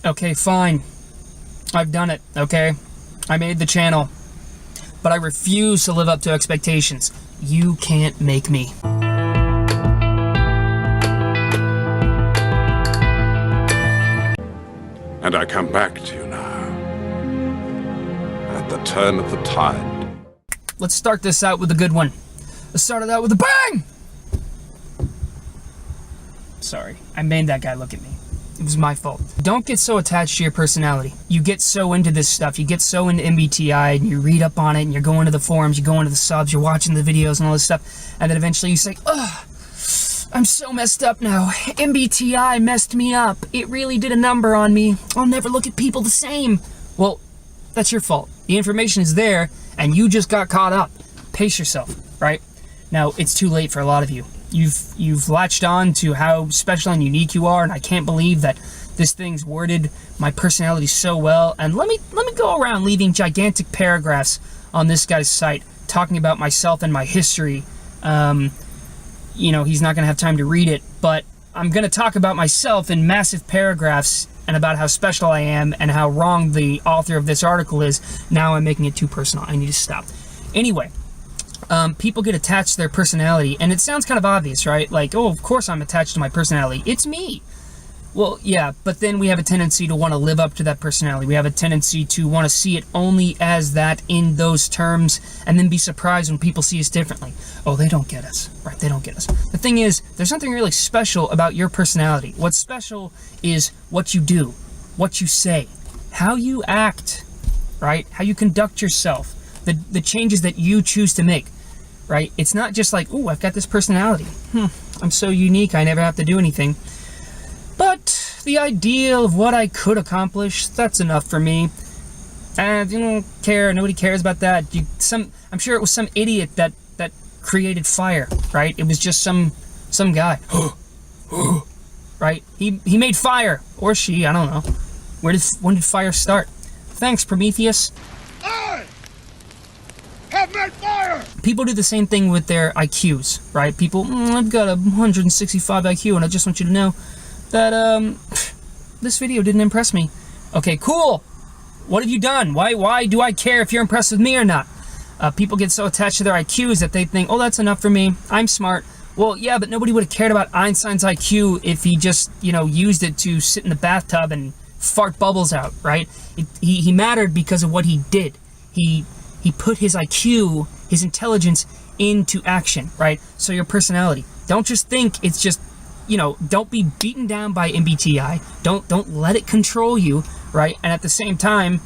Okay, fine. I've done it, okay? I made the channel. But I refuse to live up to expectations. You can't make me. And I come back to you now, at the turn of the tide. Let's start this out with a good one. Let's start it out with a bang! Sorry, I made that guy look at me. It was my fault. Don't get so attached to your personality. You get so into this stuff. You get so into MBTI and you read up on it and you're going to the forums, you're going to the subs, you're watching the videos and all this stuff. And then eventually you say, ugh, I'm so messed up now. MBTI messed me up. It really did a number on me. I'll never look at people the same. Well, that's your fault. The information is there and you just got caught up. Pace yourself, right? Now, it's too late for a lot of you. You've latched on to how special and unique you are, and I can't believe that this thing's worded my personality so well. And let me go around leaving gigantic paragraphs on this guy's site talking about myself and my history. You know, he's not going to have time to read it, but I'm going to talk about myself in massive paragraphs and about how special I am and how wrong the author of this article is. Now I'm making it too personal. I need to stop. Anyway. People get attached to their personality, and it sounds kind of obvious, right? Like, oh, of course I'm attached to my personality. It's me. Well, yeah, but then we have a tendency to want to live up to that personality. We have a tendency to want to see it only as that in those terms, and then be surprised when people see us differently. Oh, they don't get us, right? They don't get us. The thing is, there's something really special about your personality. What's special is what you do, what you say, how you act, right? How you conduct yourself, the changes that you choose to make. Right? It's not just like, oh, I've got this personality. I'm so unique, I never have to do anything. But the ideal of what I could accomplish, that's enough for me. And you don't care, nobody cares about that. I'm sure it was some idiot that created fire, right? It was just some guy. Right? He made fire. Or she, I don't know. When did fire start? Thanks, Prometheus. Have made fire! People do the same thing with their IQs, right? People, I've got a 165 IQ, and I just want you to know that this video didn't impress me. Okay, cool. What have you done? Why do I care if you're impressed with me or not? People get so attached to their IQs that they think, oh, that's enough for me. I'm smart. Well, yeah, but nobody would have cared about Einstein's IQ if he just, used it to sit in the bathtub and fart bubbles out, right? He mattered because of what he did. He put his IQ, his intelligence, into action, right? So your personality. Don't just think it's just, don't be beaten down by MBTI. Don't let it control you, right? And at the same time,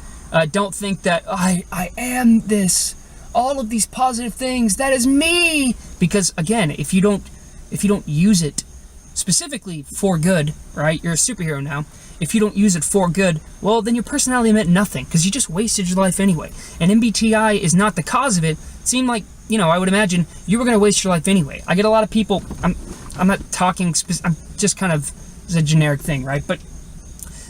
don't think that I am this, all of these positive things, that is me. Because again, if you don't use it specifically for good, right? You're a superhero now. If you don't use it for good, well, then your personality meant nothing, because you just wasted your life anyway. And MBTI is not the cause of it. It seemed like, I would imagine you were going to waste your life anyway. I get a lot of people, I'm not talking, I'm just kind of, it's a generic thing, right? But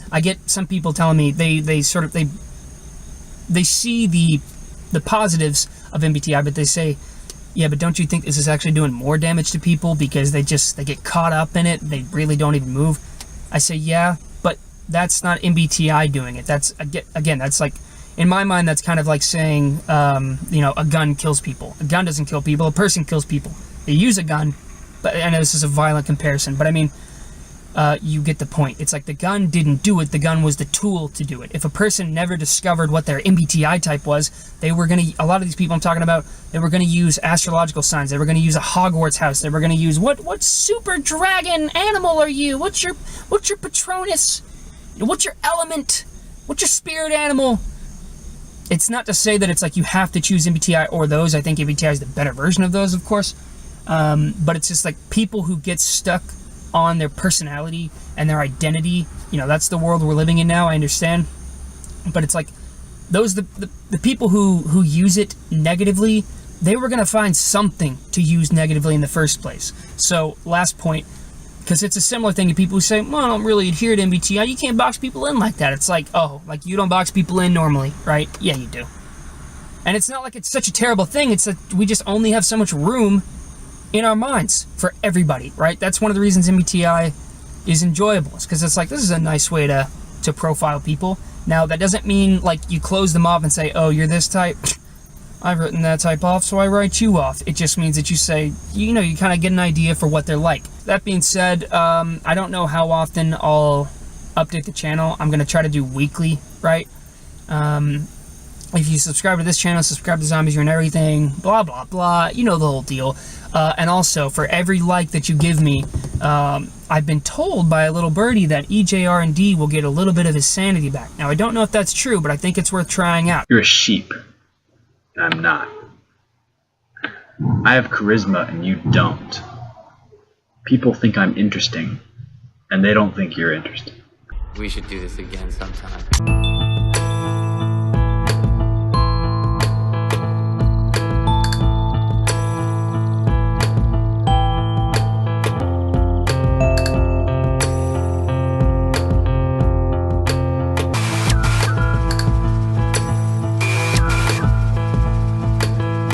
I get some people telling me they see the positives of MBTI, but they say, yeah, but don't you think this is actually doing more damage to people because they get caught up in it, they really don't even move? I say, yeah, but that's not MBTI doing it. That's, again, that's like, in my mind, that's kind of like saying, a gun kills people. A gun doesn't kill people, a person kills people. They use a gun, but I know this is a violent comparison, but I mean, you get the point. It's like the gun didn't do it, the gun was the tool to do it. If a person never discovered what their MBTI type was, they were gonna, a lot of these people I'm talking about, they were gonna use astrological signs, they were gonna use a Hogwarts house, they were gonna use, what super dragon animal are you? What's your Patronus? What's your element? What's your spirit animal? It's not to say that it's like you have to choose MBTI or those. I think MBTI is the better version of those, of course. But it's just like people who get stuck on their personality and their identity. That's the world we're living in now, I understand. But it's like those the people who use it negatively, they were going to find something to use negatively in the first place. So last point, because it's a similar thing to people who say, well, I don't really adhere to MBTI. You can't box people in like that. It's like, oh, like you don't box people in normally, right? Yeah, you do. And it's not like it's such a terrible thing. It's that we just only have so much room in our minds for everybody, right? That's one of the reasons MBTI is enjoyable. It's because it's like, this is a nice way to to profile people. Now, that doesn't mean like you close them off and say, oh, you're this type. I've written that type off, so I write you off. It just means that you say, you know, you kind of get an idea for what they're like. That being said, I don't know how often I'll update the channel. I'm going to try to do weekly, right? If you subscribe to this channel, subscribe to Zombies and Everything, blah, blah, blah. You know the whole deal. And also, for every like that you give me, I've been told by a little birdie that EJR&D will get a little bit of his sanity back. Now, I don't know if that's true, but I think it's worth trying out. You're a sheep, and I'm not. I have charisma, and you don't. People think I'm interesting, and they don't think you're interesting. We should do this again sometime.